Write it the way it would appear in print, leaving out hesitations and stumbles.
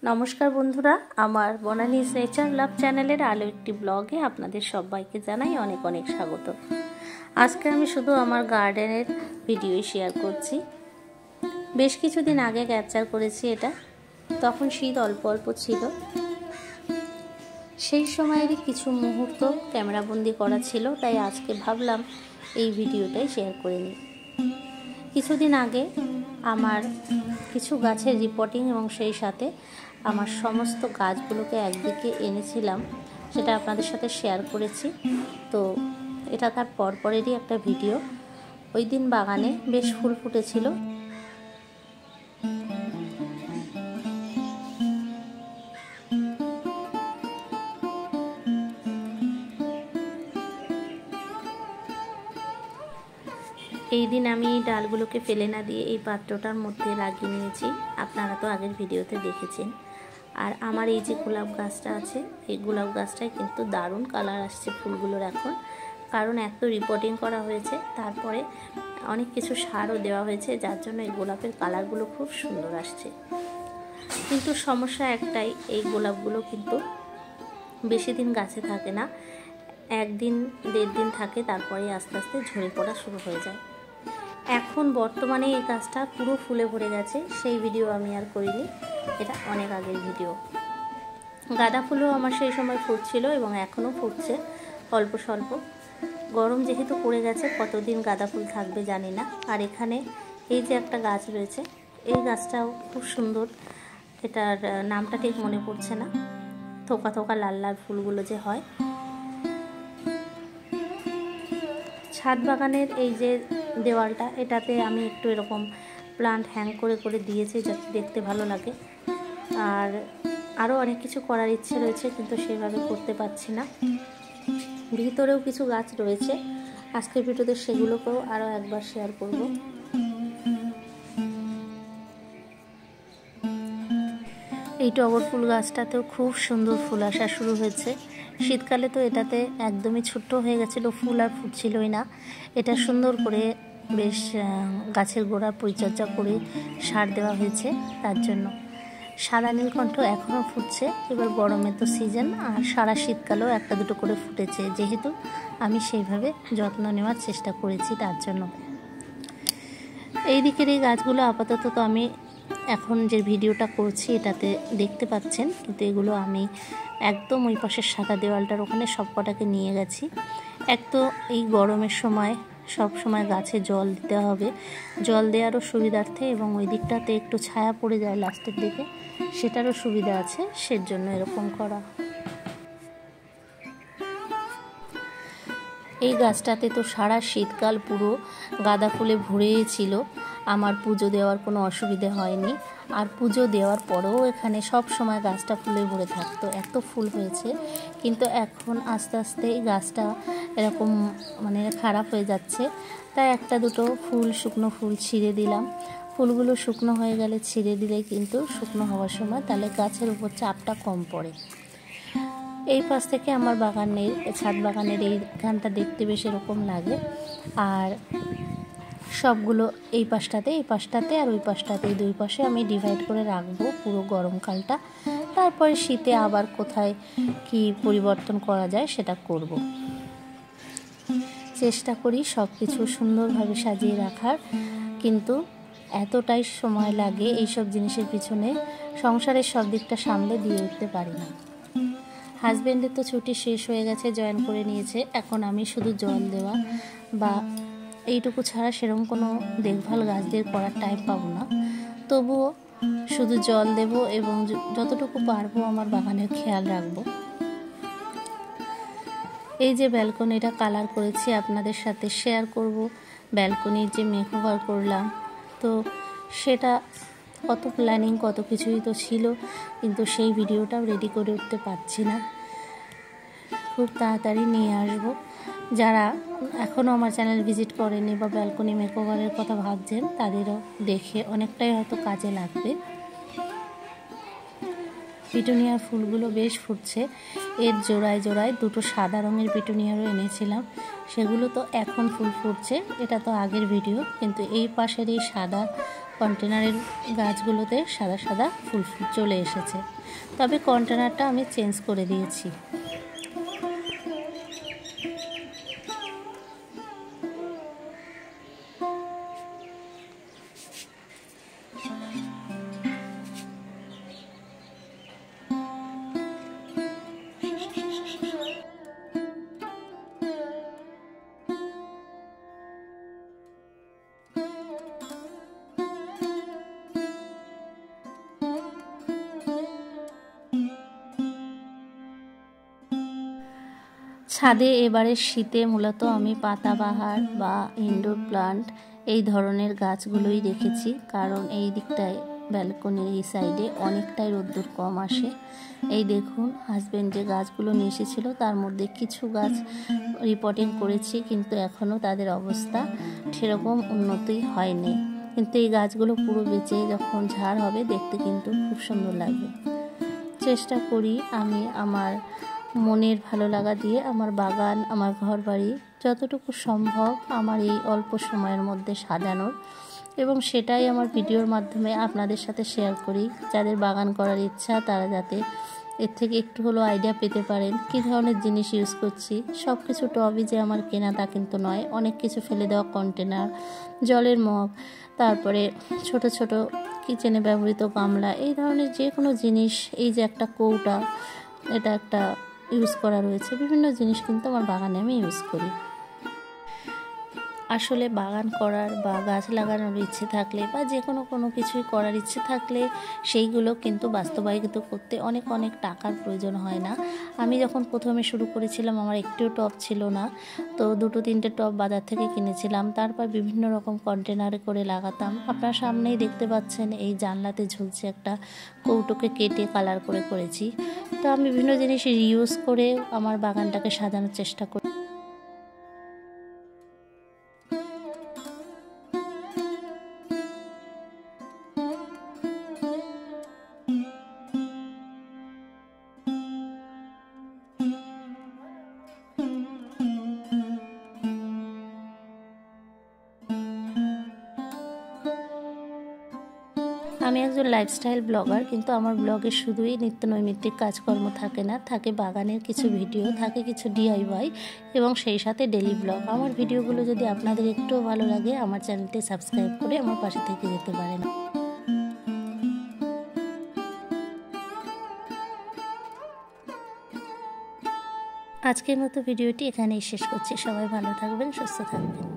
নমস্কার বন্ধুরা, আমার বনানীস নেচার লাভ চ্যানেলের আরও একটি ব্লগে আপনাদের সবাইকে জানাই অনেক অনেক স্বাগত। আজকে আমি শুধু আমার গার্ডেনের ভিডিওই শেয়ার করছি। বেশ কিছুদিন আগে ক্যাপচার করেছি এটা, তখন শীত অল্প অল্প ছিল। সেই সময়েরই কিছু মুহূর্ত ক্যামেরাবন্দি করা ছিল, তাই আজকে ভাবলাম এই ভিডিওটাই শেয়ার করে নিই। কিছুদিন আগে আমার কিছু গাছের রিপোর্টিং এবং সেই সাথে আমার সমস্ত গাছগুলোকে একদিকে এনেছিলাম, সেটা আপনাদের সাথে শেয়ার করেছি। তো এটা তার পরপরেরই একটা ভিডিও। ওই দিন বাগানে বেশ ফুল ফুটেছিল। এই দিন আমি ডালগুলোকে ফেলে না দিয়ে এই পাত্রটার মধ্যে লাগিয়ে নিয়েছি, আপনারা তো আগের ভিডিওতে দেখেছেন। আর আমার এই যে গোলাপ গাছটা আছে, এই গোলাপ গাছটায় কিন্তু দারুণ কালার আসছে ফুলগুলোর এখন, কারণ এত রিপোর্টিং করা হয়েছে, তারপরে অনেক কিছু সারও দেওয়া হয়েছে, যার জন্য এই গোলাপের কালারগুলো খুব সুন্দর আসছে। কিন্তু সমস্যা একটাই, এই গোলাপগুলো কিন্তু বেশি দিন গাছে থাকে না, একদিন দেড় দিন থাকে, তারপরে আস্তে আস্তে ঝরে পড়া শুরু হয়ে যায়। এখন বর্তমানে এই গাছটা পুরো ফুলে ভরে গেছে, সেই ভিডিও আমি আর করিনি, এটা অনেক আগের ভিডিও। গাঁদা ফুলও আমার সেই সময় ফুটছিল এবং এখনও ফুটছে অল্প স্বল্প। গরম যেহেতু পড়ে গেছে, কতদিন গাঁদা ফুল থাকবে জানি না। আর এখানে এই যে একটা গাছ রয়েছে, এই গাছটাও খুব সুন্দর, এটার নামটা ঠিক মনে পড়ছে না, থোকা থোকা লাল লাল ফুলগুলো যে হয়। ছাদ বাগানের এই যে দেওয়ালটা, এটাতে আমি একটু এরকম প্লান্ট হ্যাং করে করে দিয়েছি, যাতে দেখতে ভালো লাগে। আর আরও অনেক কিছু করার ইচ্ছে রয়েছে, কিন্তু সেভাবে করতে পারছি না। ভিতরেও কিছু গাছ রয়েছে, আজকের ভিডিওতে সেগুলোকেও আরও একবার শেয়ার করব। এই টগর ফুল গাছটাতেও খুব সুন্দর ফুল আসা শুরু হয়েছে। শীতকালে তো এটাতে একদমই ছোট্ট হয়ে গেছিলো, ফুল আর ফুটছিলই না। এটা সুন্দর করে বেশ গাছের গোড়ার পরিচর্যা করে সার দেওয়া হয়েছে, তার জন্য। সাদা নীলকণ্ঠ এখনও ফুটছে, এবার গরমে তো সিজন, আর সারা শীতকালেও একটা দুটো করে ফুটেছে, যেহেতু আমি সেইভাবে যত্ন নেওয়ার চেষ্টা করেছি, তার জন্য। এই দিকের এই গাছগুলো আপাতত তো আমি এখন যে ভিডিওটা করছি এটাতে দেখতে পাচ্ছেন, কিন্তু এগুলো আমি একদম ওই পাশের সাদা দেওয়ালটার ওখানে সব কটাকে নিয়ে গেছি। এক তো এই গরমের সময় সব সময় গাছে জল দিতে হবে, জল দেওয়ারও সুবিধার্থে, এবং ওই দিকটাতে একটু ছায়া পড়ে যায় লাস্টের দিকে, সেটারও সুবিধা আছে, সেজন্য এরকম করা। এই গাছটাতে তো সারা শীতকাল পুরো গাঁদা ফুলে ভরেই ছিল, আমার পুজো দেওয়ার কোনো অসুবিধে হয়নি। আর পুজো দেওয়ার পরেও এখানে সব সময় গাছটা ফুলে ভরে থাকতো, এত ফুল হয়েছে। কিন্তু এখন আস্তে আস্তে এই গাছটা এরকম মানে খারাপ হয়ে যাচ্ছে, তাই একটা দুটো ফুল, শুকনো ফুল ছিঁড়ে দিলাম। ফুলগুলো শুকনো হয়ে গেলে ছিঁড়ে দিলে কিন্তু শুকনো হওয়ার সময় তাহলে গাছের উপর চাপটা কম পড়ে। এই পাশ থেকে আমার বাগানের, ছাদ বাগানের এইখানটা দেখতে বেশ এরকম লাগে। আর সবগুলো এই পাশটাতে আর ওই পাশটাতে, এই দুই পাশে আমি ডিভাইড করে রাখবো পুরো গরমকালটা। তারপরে শীতে আবার কোথায় কি পরিবর্তন করা যায় সেটা করব। চেষ্টা করি সব কিছু সুন্দরভাবে সাজিয়ে রাখার, কিন্তু এতটাই সময় লাগে এইসব জিনিসের পিছনে, সংসারের সব দিকটা সামলে দিয়ে উঠতে পারি না। হাজব্যান্ডের তো ছুটি শেষ হয়ে গেছে, জয়েন করে নিয়েছে, এখন আমি শুধু জল দেওয়া বা এইটুকু ছাড়া সেরকম কোনো দেখভাল গাছদের করার টাইম পাবো না। তবুও শুধু জল দেব এবং যতটুকু পারবো আমার বাগানের খেয়াল রাখবো। এই যে ব্যালকনিটা কালার করেছি, আপনাদের সাথে শেয়ার করব। ব্যালকনির যে মেকওভার করলাম, তো সেটা কত প্ল্যানিং, কত কিছুই তো ছিল, কিন্তু সেই ভিডিওটাও রেডি করে উঠতে পারছি না। খুব তাড়াতাড়ি নিয়ে আসবো। যারা এখনও আমার চ্যানেল ভিজিট করেনি বা ব্যালকনি মেকওভারের কথা ভাবছেন, তাদেরও দেখে অনেকটাই হয়তো কাজে লাগবে। পিটুনিয়ার ফুলগুলো বেশ ফুটছে, এর জোড়ায় জোড়ায় দুটো সাদা রঙের পিটুনিয়ারও এনেছিলাম, সেগুলো তো এখন ফুল ফুটছে, এটা তো আগের ভিডিও। কিন্তু এই পাশের এই সাদা কন্টেনারের গাছগুলোতে সাদা সাদা ফুল চলে এসেছে। তবে কন্টেনারটা আমি চেঞ্জ করে দিয়েছি। ছাদে এবারের শীতে মূলত আমি পাতাবাহার বা ইনডোর প্লান্ট এই ধরনের গাছগুলোই রেখেছি, কারণ এই দিকটায় ব্যালকনির এই সাইডে অনেকটাই রোদ্দুর কম আসে। এই দেখুন, হাজব্যান্ড যে গাছগুলো নিয়ে এসেছিলো তার মধ্যে কিছু গাছ রিপোর্টিং করেছি, কিন্তু এখনও তাদের অবস্থা সেরকম উন্নতি হয়নি। কিন্তু এই গাছগুলো পুরো বেঁচে যখন ঝাড় হবে দেখতে কিন্তু খুব সুন্দর লাগবে। চেষ্টা করি আমি আমার মনের ভালো লাগা দিয়ে আমার বাগান, আমার ঘর বাড়ি যতটুকু সম্ভব আমার এই অল্প সময়ের মধ্যে সাজানোর, এবং সেটাই আমার ভিডিওর মাধ্যমে আপনাদের সাথে শেয়ার করি। যাদের বাগান করার ইচ্ছা তারা যাতে এর থেকে একটু হলেও আইডিয়া পেতে পারেন কী ধরনের জিনিস ইউজ করছি। সব কিছু টবই যে আমার কেনা তা কিন্তু নয়, অনেক কিছু ফেলে দেওয়া কন্টেনার, জলের মগ, তারপরে ছোট ছোট কিচেনে ব্যবহৃত গামলা, এই ধরনের যে কোনো জিনিস, এই যে একটা কৌটা, এটা একটা ইউজ করা রয়েছে। বিভিন্ন জিনিস কিন্তু আমার বাগানে আমি ইউজ করি। আসলে বাগান করার বা গাছ লাগানোর ইচ্ছে থাকলে বা যে কোনো কিছুই করার ইচ্ছে থাকলে সেইগুলো কিন্তু বাস্তবায়িত করতে অনেক অনেক টাকার প্রয়োজন হয় না। আমি যখন প্রথমে শুরু করেছিলাম আমার একটিও টব ছিল না, তো 2-3টে টব বাজার থেকে কিনেছিলাম। তারপর বিভিন্ন রকম কন্টেনারে করে লাগাতাম। আপনার সামনেই দেখতে পাচ্ছেন এই জানলাতে ঝুলছে একটা কৌটোকে কেটে কালার করে করেছি। তো আমি বিভিন্ন জিনিস রিউজ করে আমার বাগানটাকে সাজানোর চেষ্টা করি। আমি একজন লাইফস্টাইল ব্লগার, কিন্তু আমার ব্লগে শুধুই নিত্য নৈমিত্তিক কাজকর্ম থাকে না, থাকে বাগানের কিছু ভিডিও, থাকে কিছু DIY এবং সেই সাথে ডেলি ব্লগ। আমার ভিডিওগুলো যদি আপনাদের একটুও ভালো লাগে আমার চ্যানেলটি সাবস্ক্রাইব করে আমার পাশে থেকে যেতে পারেন। আজকের মতো ভিডিওটি এখানেই শেষ করছি। সবাই ভালো থাকবেন, সুস্থ থাকবেন।